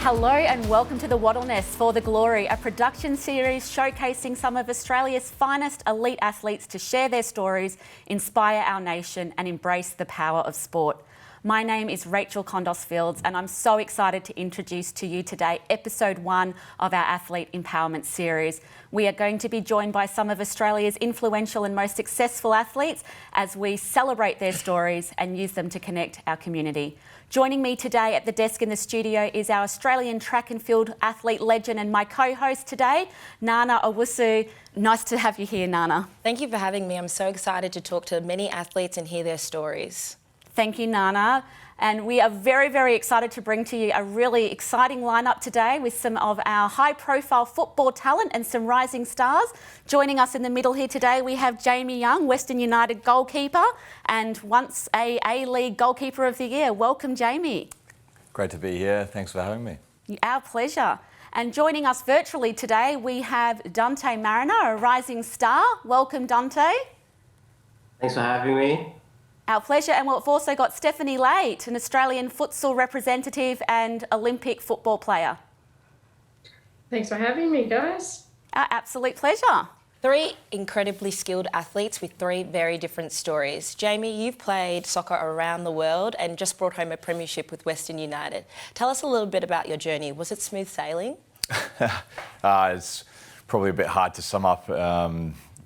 Hello and welcome to the WattleNest for the Glory, a production series showcasing some of Australia's finest elite athletes to share their stories, inspire our nation and embrace the power of sport. My name is Rachel Condos-Fields and I'm so excited to introduce to you today episode 1 of our Athlete Empowerment series. We are going to be joined by some of Australia's influential and most successful athletes as we celebrate their stories and use them to connect our community. Joining me today at the desk in the studio is our Australian track and field athlete legend and my co-host today, Nana Owusu. Nice to have you here, Nana. Thank you for having me. I'm so excited to talk to many athletes and hear their stories. Thank you, Nana. And we are very, very excited to bring to you a really exciting lineup today with some of our high-profile football talent and some rising stars. Joining us in the middle here today, we have Jamie Young, Western United goalkeeper and once a A-League goalkeeper of the year. Welcome, Jamie. Great to be here. Thanks for having me. Our pleasure. And joining us virtually today, we have Dauntea Mariner, a rising star. Welcome, Dauntea. Thanks for having me. Our pleasure. And we've also got Stephanie Luyt, an Australian futsal representative and Olympic football player. Thanks for having me, guys. Our absolute pleasure. 3 incredibly skilled athletes with 3 very different stories. Jamie, you've played soccer around the world and just brought home a premiership with Western United. Tell us a little bit about your journey. Was it smooth sailing? It's probably a bit hard to sum up,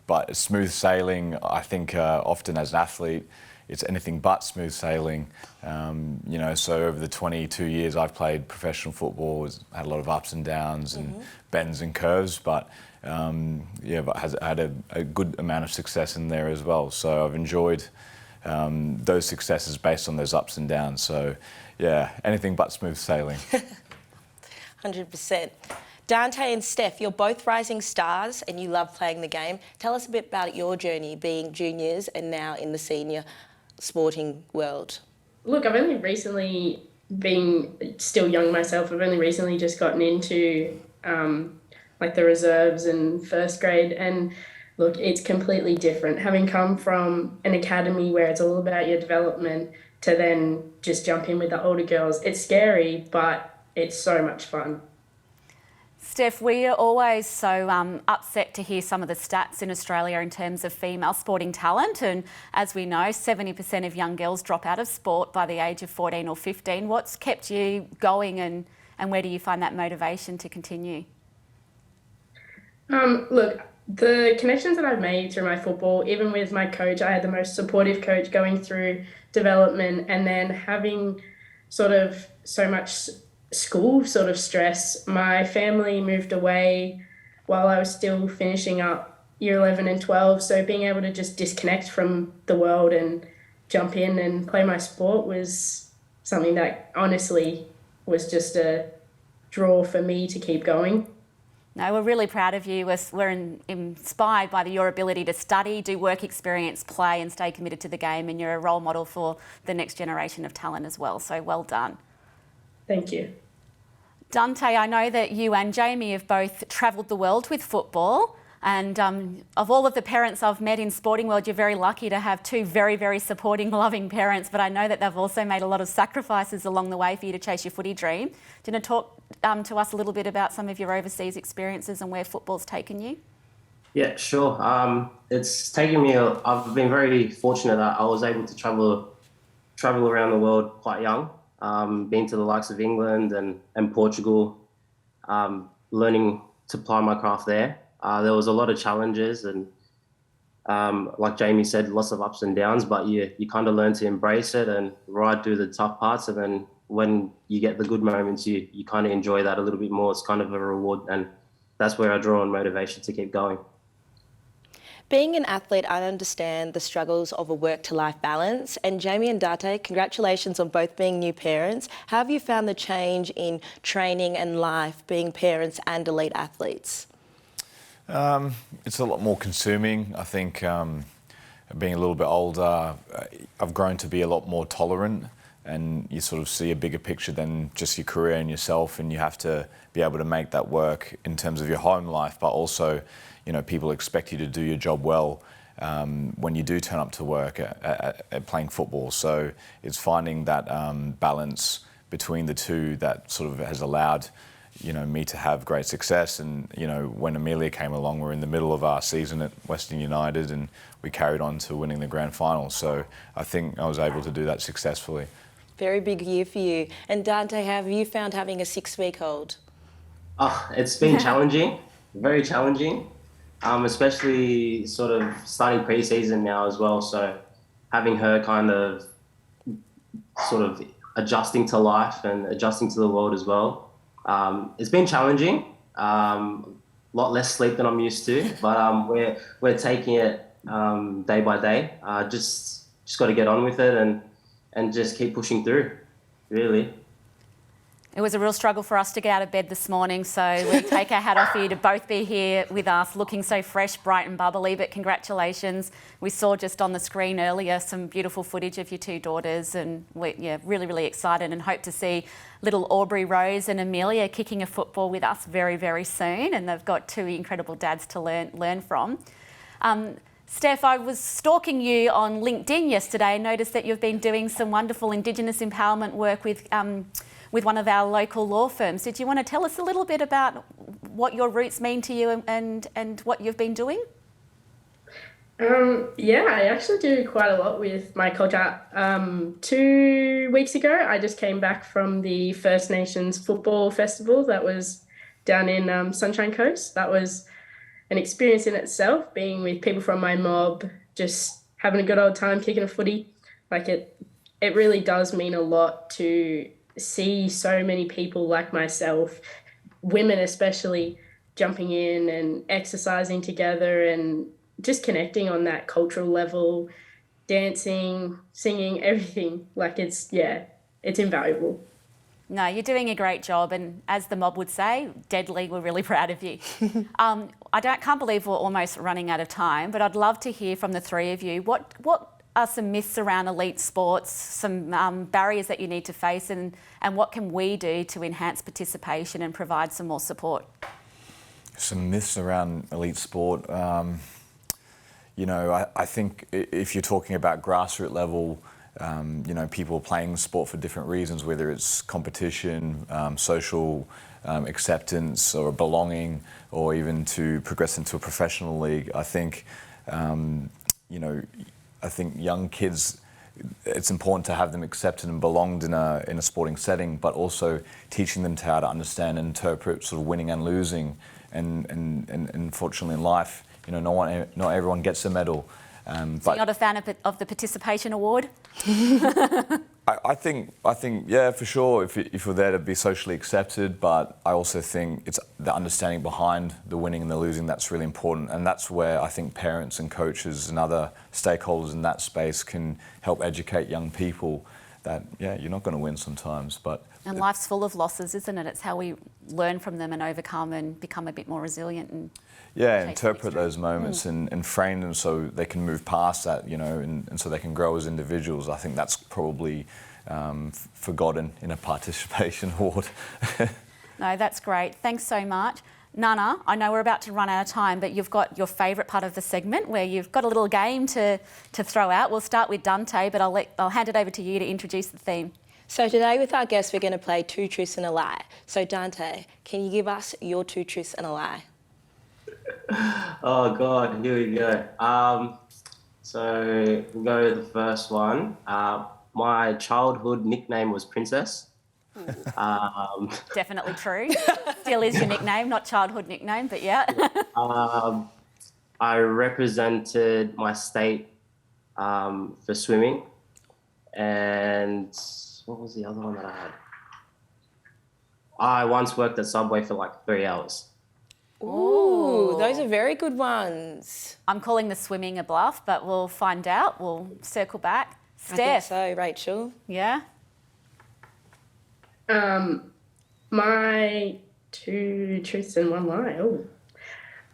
but smooth sailing, I think often as an athlete, it's anything but smooth sailing. So over the 22 years I've played professional football, it's had a lot of ups and downs and bends and curves, but but has had a good amount of success in there as well. So I've enjoyed those successes based on those ups and downs. So yeah, anything but smooth sailing. 100%. Dauntea and Steph, you're both rising stars and you love playing the game. Tell us a bit about your journey being juniors and now in the senior sporting world. Look, I've only recently been still young myself. I've only recently just gotten into the reserves and first grade. And look, it's completely different. Having come from an academy where it's all about your development to then just jump in with the older girls, it's scary, but it's so much fun. Steph, we are always so upset to hear some of the stats in Australia in terms of female sporting talent. And as we know, 70% of young girls drop out of sport by the age of 14 or 15. What's kept you going and where do you find that motivation to continue? Look, the connections that I've made through my football, even with my coach, I had the most supportive coach going through development, and then having sort of so much school sort of stress. My family moved away while I was still finishing up year 11 and 12, so being able to just disconnect from the world and jump in and play my sport was something that honestly was just a draw for me to keep going. No, we're really proud of you. We're inspired by your ability to study, do work experience, play and stay committed to the game, and you're a role model for the next generation of talent as well, so well done. Thank you. Dauntea, I know that you and Jamie have both travelled the world with football, and of all of the parents I've met in sporting world, you're very lucky to have 2 very, very supporting, loving parents, but I know that they've also made a lot of sacrifices along the way for you to chase your footy dream. Do you want to talk to us a little bit about some of your overseas experiences and where football's taken you? Yeah, sure. It's taken me, I've been very fortunate that I was able to travel around the world quite young. Been to the likes of England and Portugal, learning to apply my craft there. There was a lot of challenges and like Jamie said, lots of ups and downs, but you kind of learn to embrace it and ride through the tough parts. And then when you get the good moments, you kind of enjoy that a little bit more. It's kind of a reward, and that's where I draw on motivation to keep going. Being an athlete, I understand the struggles of a work-to-life balance. And Jamie and Dauntea, congratulations on both being new parents. How have you found the change in training and life being parents and elite athletes? It's a lot more consuming. I think being a little bit older, I've grown to be a lot more tolerant, and you sort of see a bigger picture than just your career and yourself, and you have to be able to make that work in terms of your home life, but also, you know, people expect you to do your job well when you do turn up to work at playing football. So it's finding that balance between the two that sort of has allowed, you know, me to have great success. And, you know, when Amelia came along, we're in the middle of our season at Western United, and we carried on to winning the grand final. So I think I was able to do that successfully. Very big year for you. And Dauntea, how have you found having a 6-week-old? Oh, it's been challenging, very challenging, especially sort of starting pre-season now as well. So having her kind of sort of adjusting to life and adjusting to the world as well. It's been challenging, a lot less sleep than I'm used to, but we're taking it day by day. Just got to get on with it and just keep pushing through, really. It was a real struggle for us to get out of bed this morning, so we take our hat off for you to both be here with us, looking so fresh, bright and bubbly, but congratulations. We saw just on the screen earlier some beautiful footage of your two daughters, and we're really, really excited and hope to see little Aubrey Rose and Amelia kicking a football with us very, very soon, and they've got two incredible dads to learn from. Steph, I was stalking you on LinkedIn yesterday and noticed that you've been doing some wonderful Indigenous empowerment work with one of our local law firms. Did you want to tell us a little bit about what your roots mean to you and what you've been doing? Yeah, I actually do quite a lot with my culture. 2 weeks ago, I just came back from the First Nations Football Festival that was down in Sunshine Coast. That was an experience in itself, being with people from my mob, just having a good old time kicking a footy. Like it really does mean a lot to see so many people like myself, women especially, jumping in and exercising together and just connecting on that cultural level, dancing, singing, everything. Like it's invaluable. No, you're doing a great job, and as the mob would say, deadly, we're really proud of you. I can't believe we're almost running out of time, but I'd love to hear from the three of you. What are some myths around elite sports, some barriers that you need to face, and what can we do to enhance participation and provide some more support? Some myths around elite sport. You know, I think if you're talking about grassroots level, you know, people playing sport for different reasons, whether it's competition, social acceptance or belonging, or even to progress into a professional league. I think, you know, I think young kids, it's important to have them accepted and belonged in a sporting setting, but also teaching them how to understand and interpret sort of winning and losing. And unfortunately in life, you know, not everyone gets a medal. So you're not a fan of the participation award? I think, yeah, for sure, if you're there to be socially accepted, but I also think it's the understanding behind the winning and the losing that's really important, and that's where I think parents and coaches and other stakeholders in that space can help educate young people that, yeah, you're not going to win sometimes, but... And life's full of losses, isn't it? It's how we learn from them and overcome and become a bit more resilient. And yeah, interpret those moments and frame them so they can move past that, you know, and so they can grow as individuals. I think that's probably forgotten in a participation award. No, that's great. Thanks so much. Nana, I know we're about to run out of time, but you've got your favourite part of the segment where you've got a little game to throw out. We'll start with Dauntea, but I'll hand it over to you to introduce the theme. So today with our guests, we're going to play Two Truths and a Lie. So Dauntea, can you give us your two truths and a lie? Oh God, here we go. So we'll go with the first one. My childhood nickname was Princess. Definitely true. Still is your nickname, not childhood nickname, but yeah. I represented my state for swimming, and what was the other one that I had? I once worked at Subway for like 3 hours. Ooh, those are very good ones. I'm calling the swimming a bluff, but we'll find out. We'll circle back. Steph. I think so, Rachel. Yeah? My two truths and one lie. Oh,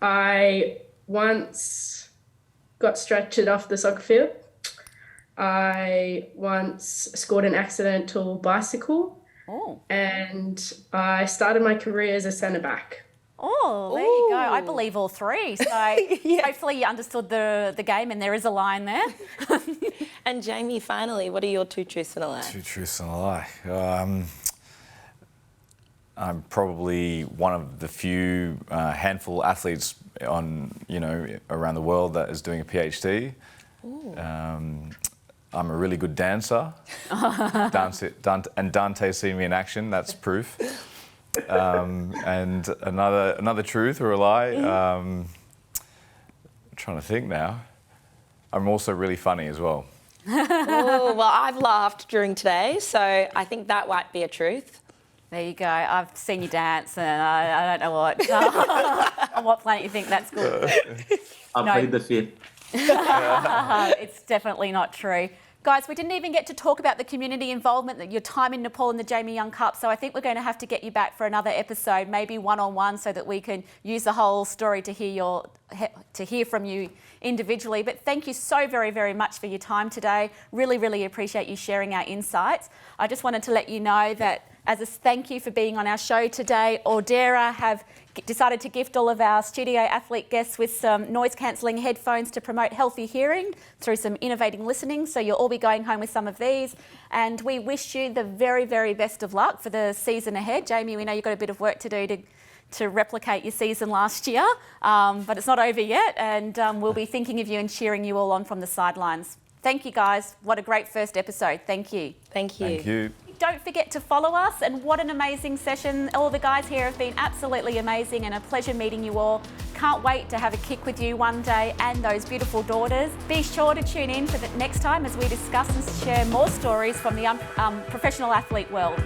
I once got stretchered off the soccer field. I once scored an accidental bicycle. Oh. And I started my career as a centre back. Oh, there you go. I believe all three. So hopefully you understood the game and there is a line there. And Jamie, finally, what are your 2 truths and a lie? 2 truths and a lie. I'm probably one of the few handful athletes around the world that is doing a PhD. I'm a really good dancer. And Dauntea seen me in action, that's proof. And another truth or a lie, I'm trying to think now. I'm also really funny as well. Oh, well, I've laughed during today, so I think that might be a truth. There you go. I've seen you dance and I don't know on what planet you think that's good. I plead the fifth. It's definitely not true. Guys, we didn't even get to talk about the community involvement, your time in Nepal and the Jamie Young Cup, so I think we're going to have to get you back for another episode, maybe one-on-one, so that we can use the whole story to hear from you individually. But thank you so very, very much for your time today. Really, really appreciate you sharing our insights. I just wanted to let you know that as a thank you for being on our show today, Dauntea have decided to gift all of our studio athlete guests with some noise-cancelling headphones to promote healthy hearing through some innovating listening. So you'll all be going home with some of these. And we wish you the very, very best of luck for the season ahead. Jamie, we know you've got a bit of work to do to replicate your season last year, but it's not over yet. And we'll be thinking of you and cheering you all on from the sidelines. Thank you, guys. What a great first episode. Thank you. Thank you. Thank you. Don't forget to follow us, and what an amazing session. All the guys here have been absolutely amazing and a pleasure meeting you all. Can't wait to have a kick with you one day and those beautiful daughters. Be sure to tune in for the next time as we discuss and share more stories from the professional athlete world.